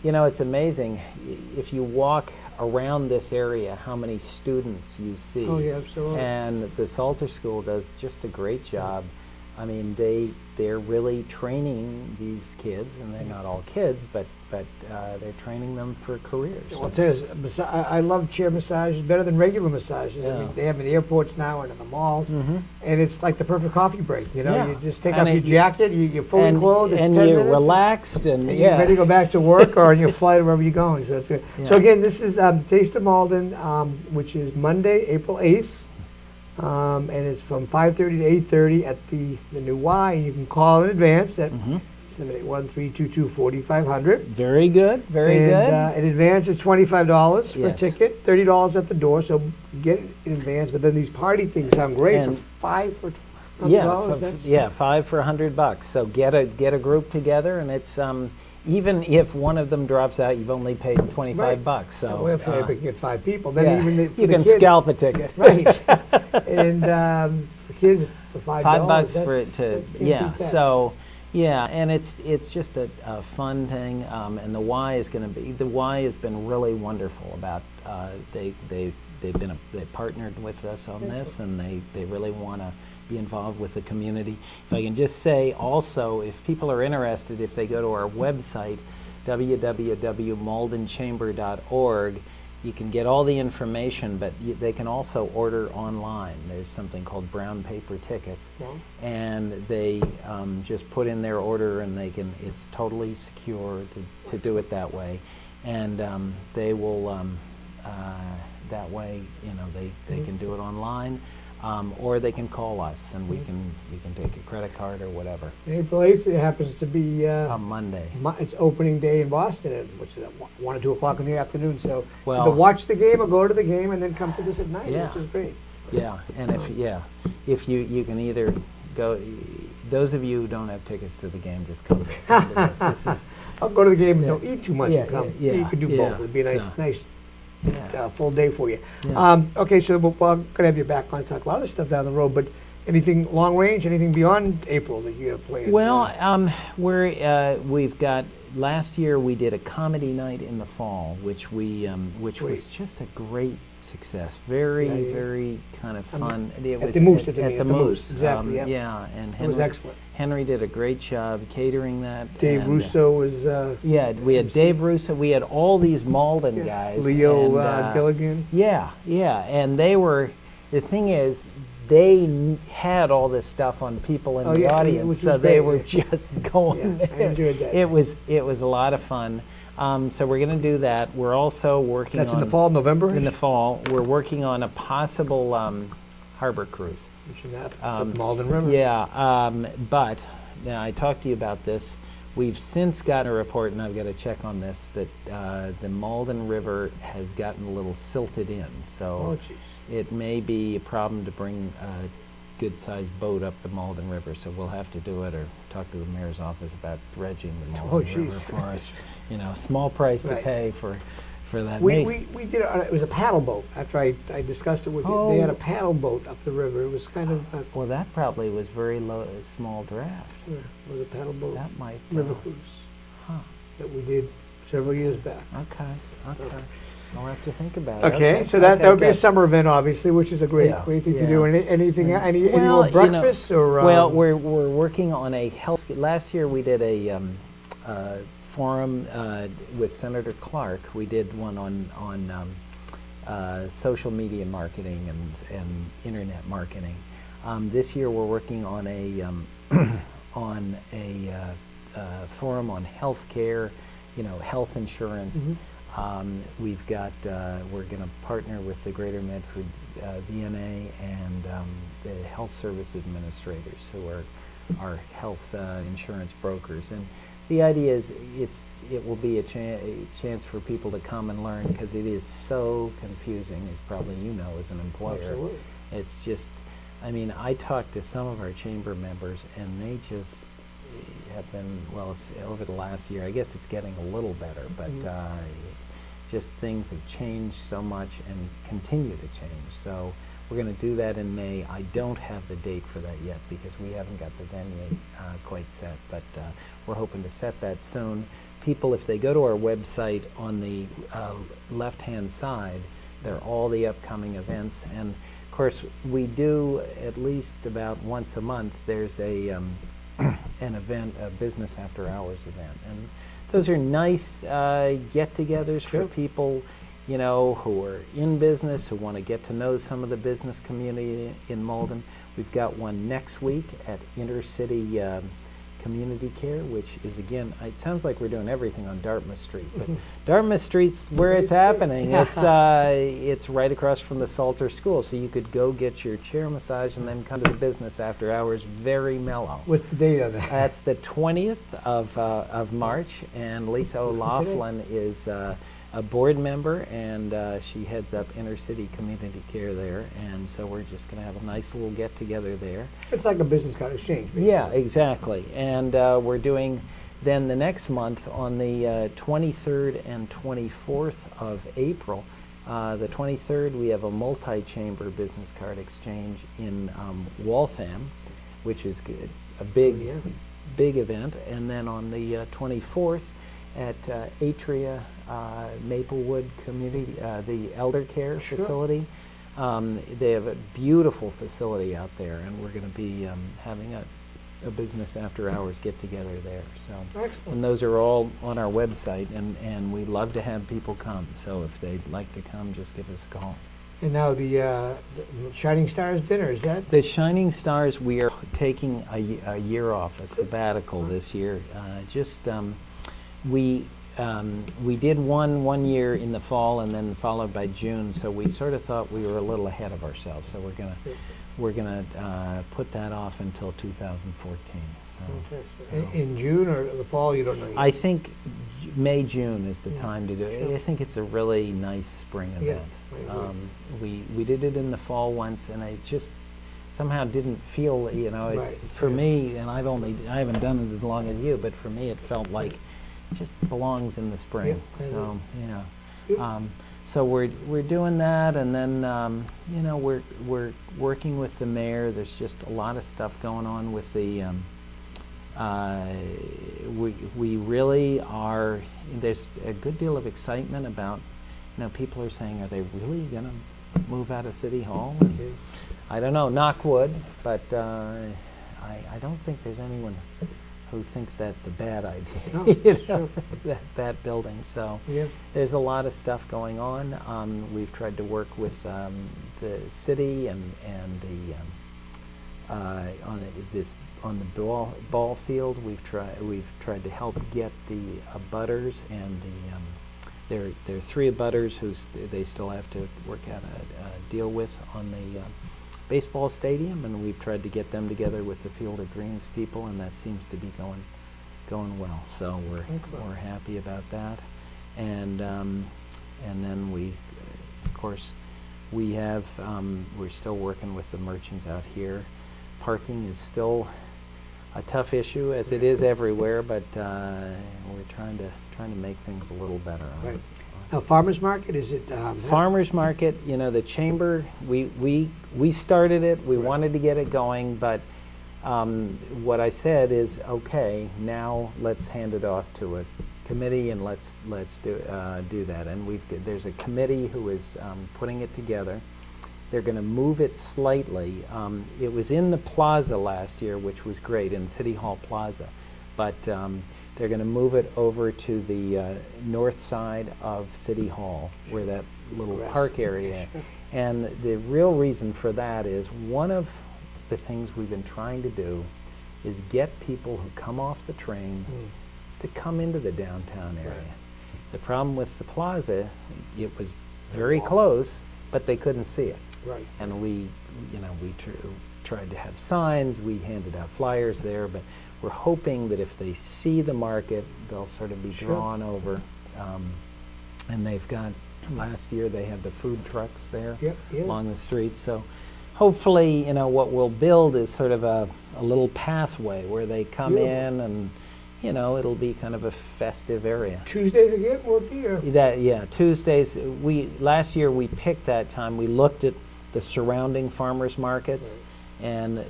you know, it's amazing. If you walk around this area, how many students you see. Oh, yeah, absolutely. And the Salter School does just a great job. I mean, they're really training these kids, and they're not all kids, but they're training them for careers. Well, I'll tell you, I love chair massages better than regular massages. Yeah. I mean, they have them in the airports now and in the malls, and it's like the perfect coffee break. You know, Yeah. you just take And off your jacket, you're fully clothed, it's and 10 you're minutes, relaxed, and you're ready to go back to work or on your flight, wherever you're going. So that's good. Yeah. So again, this is Taste of Malden, which is Monday, April 8th. And it's from 5:30 to 8:30 at the new Y. And you can call in advance at 781-322-4500. Very good, very good. In advance is $25 per Yes. ticket, $30 at the door. So get it in advance. But then these party things sound great And for $5 for $100. Yeah, $5 for $100. So get a group together, and it's even if one of them drops out, you've only paid $25. So well, if you can get 5 people, then even for you the can kids, scalp a ticket. right? And for kids, for $5, $5 for it to that's empty tax. So and it's just a fun thing, and the Y is going to be has been really wonderful about they partnered with us on this, and they really want to be involved with the community. If I can just say also, if people are interested, if they go to our website, www.maldenchamber.org, you can get all the information, but they can also order online. There's something called brown paper tickets, and they just put in their order, and it's totally secure to do it that way, and they will that way, you know, they can do it online. Or they can call us, and we can take a credit card or whatever. April 8th, it happens to be On Monday. It's opening day in Boston, which is at 1 or 2 o'clock in the afternoon. So Well, either watch the game or go to the game and then come to this at night, Yeah. which is great. Yeah, and if you can either go. Those of you who don't have tickets to the game, just come to this. This is, I'll go to the game and don't eat too much and come. Yeah, You can do both. It'd be a nice yeah. full day for you. Yeah. Okay, so we're going to have you back on to talk a lot of this stuff down the road, but anything long range, anything beyond April that you have planned? Well, we've got. Last year we did a comedy night in the fall, which was just a great success. Very kind of fun. It was the Moose, at the Moose, Moose. exactly. Yeah, and It was excellent. Henry did a great job catering that. Dave and, Russo was. we had Dave Russo. We had all these Malden guys. Leo and, Gilligan. Yeah, and they were. the thing is, they had all this stuff on people in Oh, the yeah, audience, which so was they great, were yeah. just going. Yeah, I enjoyed that. It was a lot of fun. So we're going to do that. We're also working That's on in the fall, November? in the fall. We're working on a possible harbor cruise. Mention that, up the Malden River. Yeah, but now I talked to you about this. We've since gotten a report, and I've got to check on this, that the Malden River has gotten a little silted in. So Oh, jeez. it may be a problem to bring a good-sized boat up the Malden River. So we'll have to do it, or talk to the mayor's office about dredging the Malden River jeez. for us. You know, small price to Right. pay for that. We did, it was a paddle boat, after I discussed it with you. They had a Oh. paddle boat up the river. It was kind of, Well, that probably was very low, small draft. it was a paddle boat, That might. river cruise, Huh. that we did several years back. Okay. I'll have to think about it. Okay, so that would be a good. summer event, obviously, which is a great Yeah, thing to yeah. do. Any Well, more you know, breakfasts or? Well, we're working on a health. Last year we did a forum with Senator Clark. We did one on social media marketing and internet marketing. This year we're working on a on a forum on healthcare, health insurance. We've got we're going to partner with the Greater Medford VNA and the Health Service Administrators, who are our health insurance brokers. And the idea is it will be a chance for people to come and learn, because it is so confusing, as probably you know as an employer. Absolutely. It's just, I mean, I talked to some of our chamber members, and they just have been, well, over the last year, I guess it's getting a little better, but just things have changed so much and continue to change. So we're going to do that in May. I don't have the date for that yet, because we haven't got the venue quite set, but we're hoping to set that soon. People, if they go to our website, on the left-hand side, there are all the upcoming events. And of course, we do at least about once a month, there's a an event, a business after hours event. And those are nice get-togethers for people, who are in business, who want to get to know some of the business community in Malden. We've got one next week at Intercity Community Care, which is, again, it sounds like we're doing everything on Dartmouth Street, but Dartmouth Street's where it's happening. It's right across from the Salter School, so you could go get your chair massage and then come to the business after hours. Very mellow. What's the date on that? That's the 20th of March, and Lisa O'Laughlin is a board member, and she heads up Intercity Community Care there, and so we're just going to have a nice little get-together there. It's like a business card exchange, basically. Yeah, exactly. And we're doing then the next month on the 23rd and 24th of April. The 23rd, we have a multi-chamber business card exchange in Waltham, which is a big event. And then on the 24th at Atria Maplewood Community, the elder care facility. They have a beautiful facility out there, and we're going to be having a business after hours get together there. So, Excellent. and those are all on our website, and we love to have people come. So if they'd like to come, just give us a call. And now the Shining Stars dinner, is that? The Shining Stars, we are taking a year off, a sabbatical this year. We did one year in the fall, and then followed by June. So we sort of thought we were a little ahead of ourselves. So we're gonna put that off until 2014. So In June or the fall, you don't know yet? I think May, June is the time to do it. Sure. I think it's a really nice spring event. I agree. We did it in the fall once, and I just somehow didn't feel, Right. for me, and I haven't done it as long as you, but for me it felt like it just belongs in the spring. Yeah, I So agree. so we're doing that, and then we're working with the mayor. There's just a lot of stuff going on with the. We really are. There's a good deal of excitement about. People are saying, are they really going to move out of City Hall? And I don't know, knock wood, but I don't think there's anyone who thinks that's a bad idea. No, you it's know, true. that building. So Yeah. there's a lot of stuff going on. We've tried to work with the city and the on the ball field. We've tried to help get the abutters and there are 3 abutters who they still have to work out a deal with on the baseball stadium, and we've tried to get them together with the Field of Dreams people, and that seems to be going well. So we're happy about that, and then we, of course, we have we're still working with the merchants out here. Parking is still a tough issue, as it is everywhere, but we're trying to make things a little better. Right. Now, farmers market, is it? Farmers market, you know, the chamber, we started it, we wanted to get it going, but what I said is, okay, now let's hand it off to a committee and let's do that. And there's a committee who is putting it together. They're going to move it slightly. It was in the plaza last year, which was great, in City Hall Plaza, but they're going to move it over to the north side of City Hall, where that little park area. And the real reason for that is one of the things we've been trying to do is get people who come off the train to come into the downtown area. Right. The problem with the plaza, it was very close, but they couldn't see it. Right. And we tried to have signs, we handed out flyers there, but we're hoping that if they see the market, they'll sort of be drawn over. And they've got, last year they had the food trucks there along the street. So hopefully, you know, what we'll build is sort of a little pathway where they come in and, you know, it'll be kind of a festive area. Tuesdays again will be here? Tuesdays. Last year we picked that time. We looked at the surrounding farmers markets, and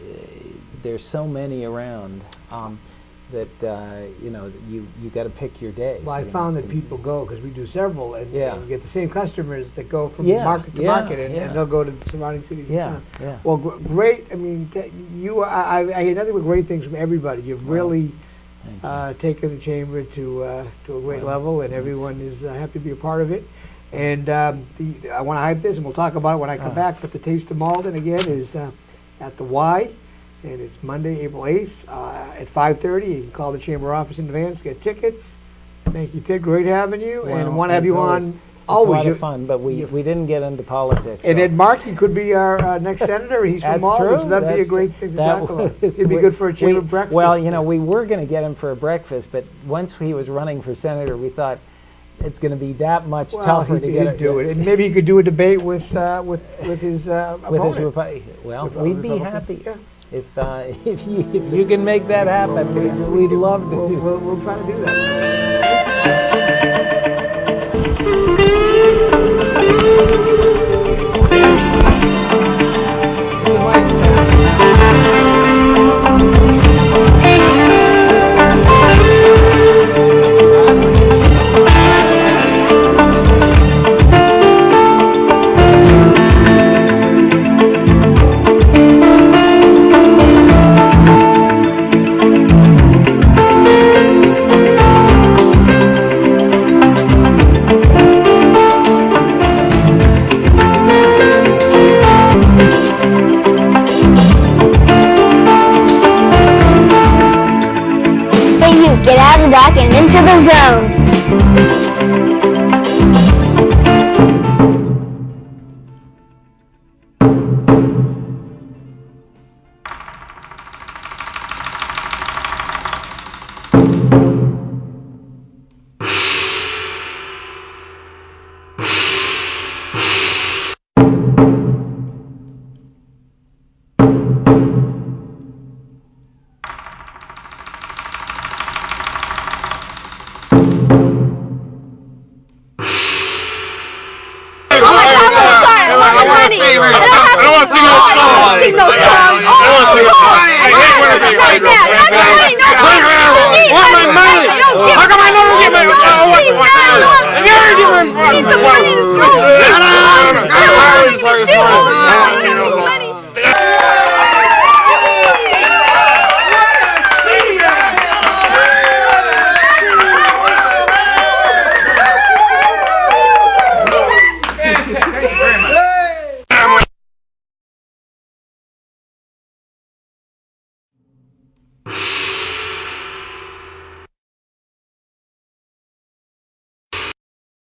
there's so many around that you know, you got to pick your day. Well, I found that people go, because we do several, and we get the same customers that go from market to market, and they'll go to the surrounding cities in town. Well, great. I mean, I hear nothing but great things from everybody. You've really taken the chamber to a great level, and everyone is happy to be a part of it. And I want to hype this, and we'll talk about it when I come back, but the Taste of Malden, again, is at the Y, and it's Monday, April 8th at 5:30. You can call the chamber office in advance, get tickets. Thank you, Ted. Great having you, and want to have you on. Always a lot of fun, but we didn't get into politics. And Ed Markey could be our next senator. He's from Malden, so that'd be a great thing to talk about. It'd be good for a chamber breakfast. Well, you know, we were going to get him for a breakfast, but once he was running for senator, we thought it's going to be that much tougher to get it. Do it, and maybe he could do a debate with his opponent. We'd be happy if you can make that happen. We'd love to do. We'll try to do that. Get out of the dock and into the zone. Sorry.